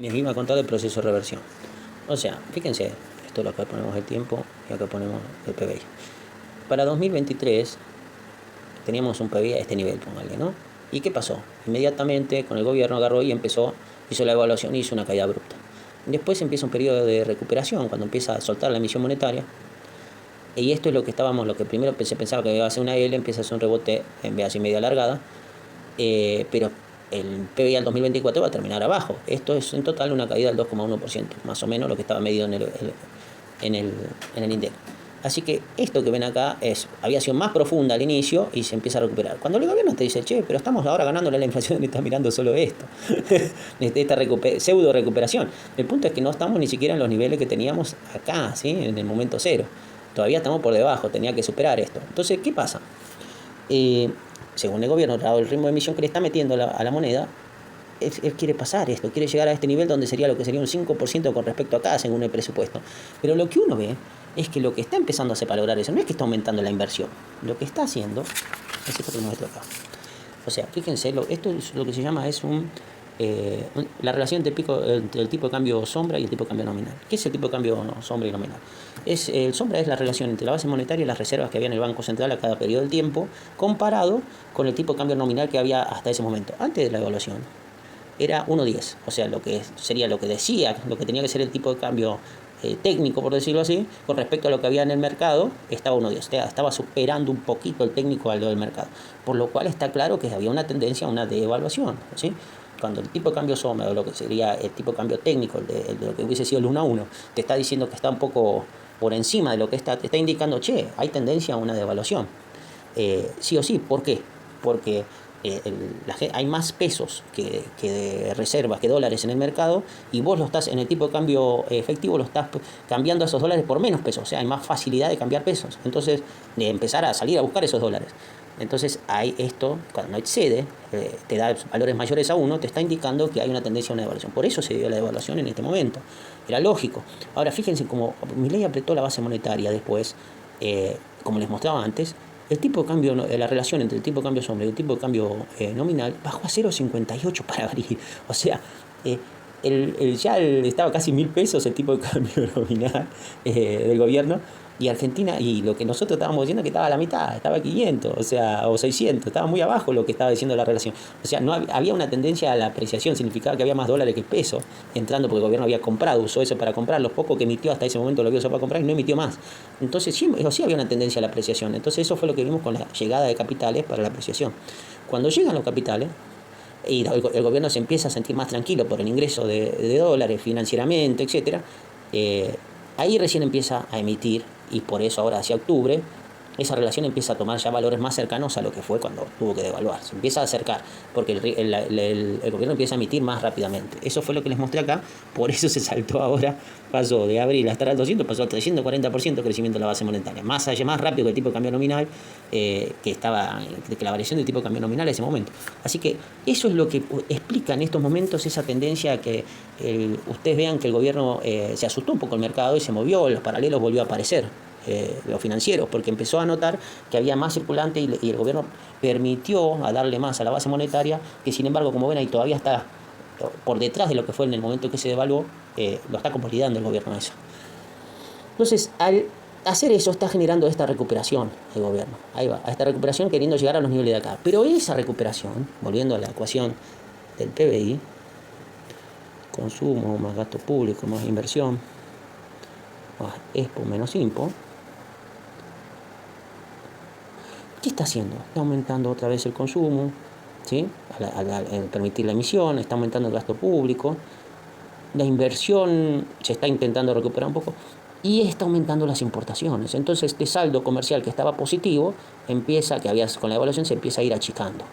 Les iba a contar del proceso de reversión. O sea, fíjense, esto es lo que ponemos el tiempo y acá ponemos el PBI. Para 2023 teníamos un PBI a este nivel, póngale, ¿no? ¿Y qué pasó? Inmediatamente con el gobierno agarró y hizo la evaluación y hizo una caída abrupta. Después empieza un periodo de recuperación, cuando empieza a soltar la emisión monetaria. Y esto es lo que primero se pensaba que iba a ser una L, empieza a ser un rebote en vez así media alargada. Pero el PBI al 2024 va a terminar abajo. Esto es en total una caída del 2,1%, más o menos lo que estaba medido en el INDEC. Así que esto que ven acá había sido más profunda al inicio y se empieza a recuperar. Cuando el gobierno te dice, che, pero estamos ahora ganándole la inflación y está mirando solo esto, esta pseudo recuperación. El punto es que no estamos ni siquiera en los niveles que teníamos acá, ¿sí? En el momento cero. Todavía estamos por debajo, tenía que superar esto. Entonces, ¿qué pasa? Según el gobierno, dado el ritmo de emisión que le está metiendo a la moneda, él quiere pasar esto, quiere llegar a este nivel donde sería lo que sería un 5% con respecto a acá, según el presupuesto. Pero lo que uno ve es que lo que está empezando a hacer para lograr eso no es que está aumentando la inversión. Lo que está haciendo es esto que muestro acá. O sea, fíjense, esto es lo que se llama la relación entre el tipo de cambio sombra y el tipo de cambio nominal. ¿Qué es el tipo de cambio sombra y nominal? El sombra es la relación entre la base monetaria y las reservas que había en el Banco Central a cada periodo del tiempo, comparado con el tipo de cambio nominal que había hasta ese momento, antes de la evaluación. Era 1,10, o sea, lo que sería lo que decía, lo que tenía que ser el tipo de cambio técnico, por decirlo así, con respecto a lo que había en el mercado, estaba 1,10, estaba superando un poquito el técnico al del mercado, por lo cual está claro que había una tendencia a una devaluación, ¿sí? Cuando el tipo de cambio sombra, o lo que sería el tipo de cambio técnico, de lo que hubiese sido el 1 a 1, te está diciendo que está un poco por encima de lo que te está indicando, che, hay tendencia a una devaluación. Sí o sí, ¿por qué? Porque hay más pesos que de reservas, que dólares en el mercado, y vos lo estás en el tipo de cambio efectivo, lo estás cambiando a esos dólares por menos pesos, o sea, hay más facilidad de cambiar pesos, entonces de empezar a salir a buscar esos dólares. Entonces hay esto, cuando excede, te da valores mayores a 1, te está indicando que hay una tendencia a una devaluación. Por eso se dio la devaluación en este momento. Era lógico. Ahora fíjense cómo Milei apretó la base monetaria después, como les mostraba antes, el tipo de cambio, la relación entre el tipo de cambio sombra y el tipo de cambio nominal bajó a 0,58 para abril. O sea, estaba casi 1.000 pesos el tipo de cambio nominal del gobierno, y Argentina, y lo que nosotros estábamos diciendo que estaba a la mitad, estaba a 500, o sea, o 600, estaba muy abajo lo que estaba diciendo la relación. O sea, no había una tendencia a la apreciación, significaba que había más dólares que peso entrando, porque el gobierno había comprado, usó eso para comprar, los pocos que emitió hasta ese momento lo había usado para comprar y no emitió más. Entonces sí había una tendencia a la apreciación. Entonces eso fue lo que vimos con la llegada de capitales para la apreciación. Cuando llegan los capitales, y el gobierno se empieza a sentir más tranquilo por el ingreso de dólares financieramente, etcétera, ahí recién empieza a emitir, y por eso ahora hacia octubre esa relación empieza a tomar ya valores más cercanos a lo que fue cuando tuvo que devaluar. Se empieza a acercar, porque el gobierno empieza a emitir más rápidamente. Eso fue lo que les mostré acá, por eso se saltó ahora, pasó de abril a estar al 200, pasó al 340% crecimiento de la base monetaria, más rápido que el tipo de cambio nominal, que la variación del tipo de cambio nominal en ese momento. Así que eso es lo que explica en estos momentos esa tendencia que ustedes vean que el gobierno se asustó un poco el mercado y se movió, los paralelos volvió a aparecer. Los financieros, porque empezó a notar que había más circulante y el gobierno permitió a darle más a la base monetaria, que sin embargo, como ven ahí, todavía está por detrás de lo que fue en el momento que se devaluó, lo está consolidando el gobierno eso. Entonces, al hacer eso, está generando esta recuperación el gobierno. Ahí va, a esta recuperación queriendo llegar a los niveles de acá. Pero esa recuperación, volviendo a la ecuación del PBI, consumo más gasto público más inversión, más expo menos impo, ¿qué está haciendo? Está aumentando otra vez el consumo, ¿sí? Al permitir la emisión, está aumentando el gasto público, la inversión se está intentando recuperar un poco y está aumentando las importaciones. Entonces este saldo comercial que estaba positivo con la evaluación se empieza a ir achicando.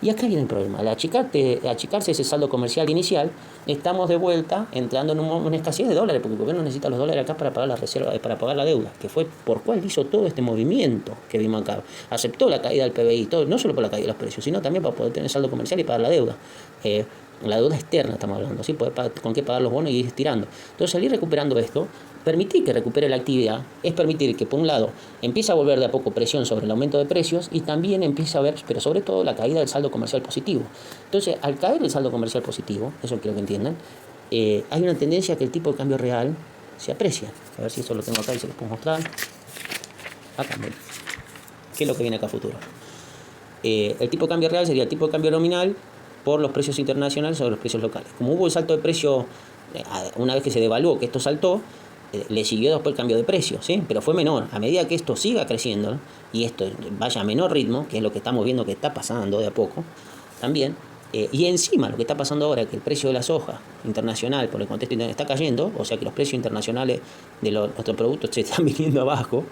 Y acá viene el problema. Al achicarse ese saldo comercial inicial, estamos de vuelta entrando en una escasez de dólares, porque el gobierno necesita los dólares acá para pagar la reserva, para pagar la deuda, que fue por cual hizo todo este movimiento que vimos acá. Aceptó la caída del PBI, todo, no solo por la caída de los precios, sino también para poder tener saldo comercial y pagar la deuda. La deuda externa estamos hablando, ¿sí? Con qué pagar los bonos y ir estirando. Entonces, al ir recuperando esto, permitir que recupere la actividad es permitir que, por un lado, empiece a volver de a poco presión sobre el aumento de precios y también empieza a ver, pero sobre todo, la caída del saldo comercial positivo. Entonces, al caer el saldo comercial positivo, eso quiero que entiendan, hay una tendencia a que el tipo de cambio real se aprecia. A ver si eso lo tengo acá y se los puedo mostrar. Acá, miren. ¿Qué es lo que viene acá a futuro? El tipo de cambio real sería el tipo de cambio nominal por los precios internacionales sobre los precios locales. Como hubo el salto de precio, una vez que se devaluó, que esto saltó, le siguió después el cambio de precio, ¿sí? Pero fue menor. A medida que esto siga creciendo, ¿no? Y esto vaya a menor ritmo, que es lo que estamos viendo que está pasando de a poco, también, y encima lo que está pasando ahora, que el precio de la soja internacional por el contexto internacional está cayendo, o sea que los precios internacionales de nuestros productos se están viniendo abajo,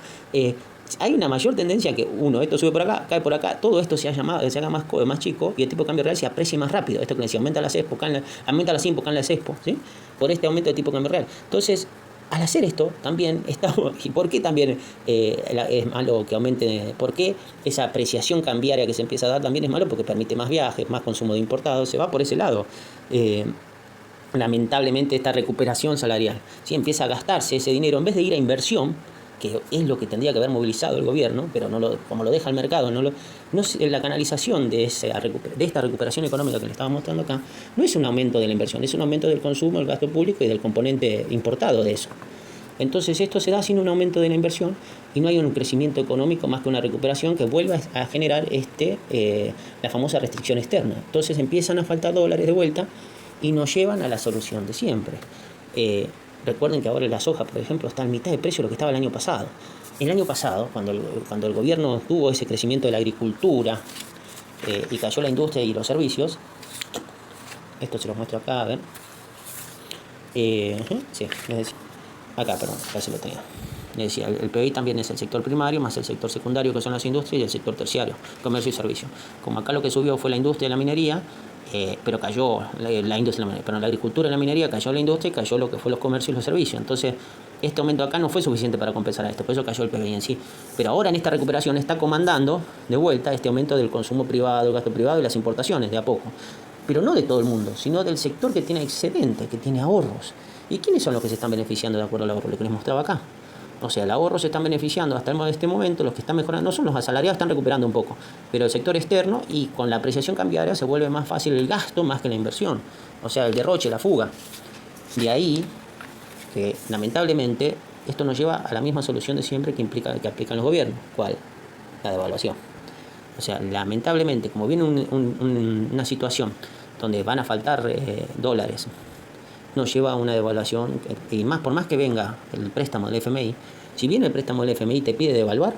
hay una mayor tendencia que esto sube por acá, cae por acá, todo esto se haga más chico y el tipo de cambio real se aprecie más rápido. Esto que decía, aumenta las CESPO, aumenta las IMPO, caen las CESPO, ¿sí? Por este aumento de tipo de cambio real. Entonces, al hacer esto, también estamos. ¿Y por qué también es malo que aumente? ¿Por qué esa apreciación cambiaria que se empieza a dar también es malo? Porque permite más viajes, más consumo de importados, se va por ese lado. Lamentablemente, esta recuperación salarial, ¿sí? Empieza a gastarse ese dinero en vez de ir a inversión, que es lo que tendría que haber movilizado el gobierno, pero como lo deja el mercado, la canalización de esta recuperación económica que le estaba mostrando acá, no es un aumento de la inversión, es un aumento del consumo, del gasto público y del componente importado de eso. Entonces esto se da sin un aumento de la inversión y no hay un crecimiento económico más que una recuperación que vuelva a generar la famosa restricción externa. Entonces empiezan a faltar dólares de vuelta y nos llevan a la solución de siempre. Recuerden que ahora la soja, por ejemplo, está a mitad de precio de lo que estaba el año pasado. El año pasado, cuando el gobierno tuvo ese crecimiento de la agricultura y cayó la industria y los servicios, esto se los muestro acá, a ver. Sí, es decir, acá se lo tenía. Es decir, el PBI también es el sector primario más el sector secundario, que son las industrias, y el sector terciario, comercio y servicio. Como acá lo que subió fue la industria y la minería, pero cayó la industria, pero en la agricultura y la minería cayó la industria y cayó lo que fue los comercios y los servicios. Entonces, este aumento acá no fue suficiente para compensar a esto, por eso cayó el PBI en sí. Pero ahora en esta recuperación está comandando de vuelta este aumento del consumo privado, el gasto privado y las importaciones de a poco. Pero no de todo el mundo, sino del sector que tiene excedente, que tiene ahorros. ¿Y quiénes son los que se están beneficiando de acuerdo al ahorro? Lo que les mostraba acá. O sea, el ahorro se están beneficiando hasta este momento, los que están mejorando, no son los asalariados, están recuperando un poco, pero el sector externo, y con la apreciación cambiaria se vuelve más fácil el gasto más que la inversión, o sea, el derroche, la fuga. De ahí que lamentablemente esto nos lleva a la misma solución de siempre que aplican los gobiernos. ¿Cuál? La devaluación. O sea, lamentablemente, como viene una situación donde van a faltar dólares, nos lleva a una devaluación, y por más que venga el préstamo del FMI, si viene el préstamo del FMI y te pide devaluar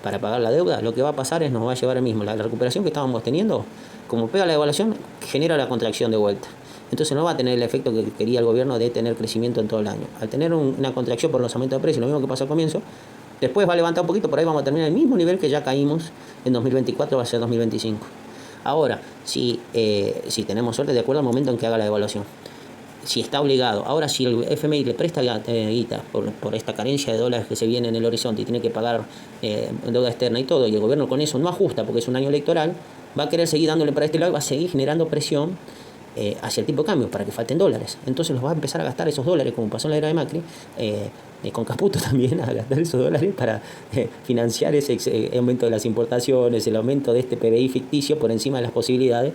para pagar la deuda, lo que va a pasar es nos va a llevar el mismo. La recuperación que estábamos teniendo, como pega la devaluación, genera la contracción de vuelta. Entonces no va a tener el efecto que quería el gobierno de tener crecimiento en todo el año. Al tener una contracción por los aumentos de precios, lo mismo que pasó al comienzo, después va a levantar un poquito, por ahí vamos a terminar el mismo nivel que ya caímos en 2024, va a ser 2025. Ahora, si tenemos suerte, de acuerdo al momento en que haga la devaluación, si está obligado. Ahora, si el FMI le presta guita por esta carencia de dólares que se viene en el horizonte y tiene que pagar deuda externa y todo, y el gobierno con eso no ajusta porque es un año electoral, va a querer seguir dándole para este lado y va a seguir generando presión hacia el tipo de cambio para que falten dólares. Entonces los va a empezar a gastar esos dólares, como pasó en la era de Macri, con Caputo también, a gastar esos dólares para financiar ese aumento de las importaciones, el aumento de este PBI ficticio por encima de las posibilidades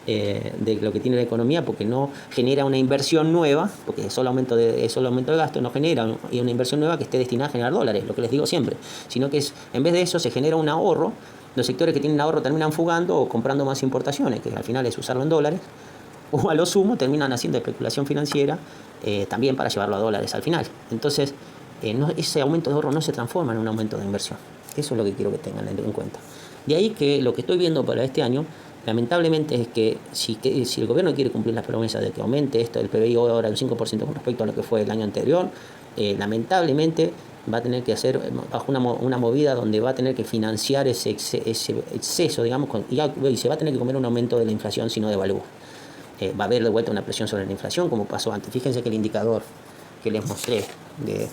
de lo que tiene la economía, porque no genera una inversión nueva, porque es solo aumento de gasto, no genera una inversión nueva que esté destinada a generar dólares, lo que les digo siempre, sino que en vez de eso se genera un ahorro. Los sectores que tienen ahorro terminan fugando o comprando más importaciones, que al final es usarlo en dólares, o a lo sumo terminan haciendo especulación financiera también para llevarlo a dólares al final. Entonces, ese aumento de ahorro no se transforma en un aumento de inversión. Eso es lo que quiero que tengan en cuenta. De ahí que lo que estoy viendo para este año, lamentablemente, es que si el gobierno quiere cumplir las promesas de que aumente esto del PBI ahora un 5% con respecto a lo que fue el año anterior, lamentablemente va a tener que hacer bajo una movida donde va a tener que financiar ese exceso, digamos, y se va a tener que comer un aumento de la inflación si no devalúa. Va a haber de vuelta una presión sobre la inflación, como pasó antes. Fíjense que el indicador que les mostré de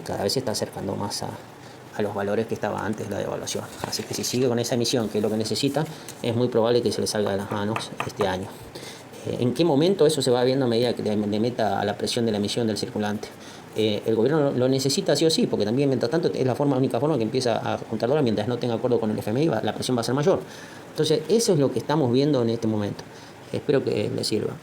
cada vez se está acercando más a los valores que estaba antes de la devaluación. Así que si sigue con esa emisión, que es lo que necesita, es muy probable que se le salga de las manos este año. ¿En qué momento eso se va viendo a medida que le meta a la presión de la emisión del circulante? El gobierno lo necesita sí o sí, porque también, mientras tanto, es la única forma que empieza a juntar dólares. Mientras no tenga acuerdo con el FMI, la presión va a ser mayor. Entonces, eso es lo que estamos viendo en este momento. Espero que les sirva.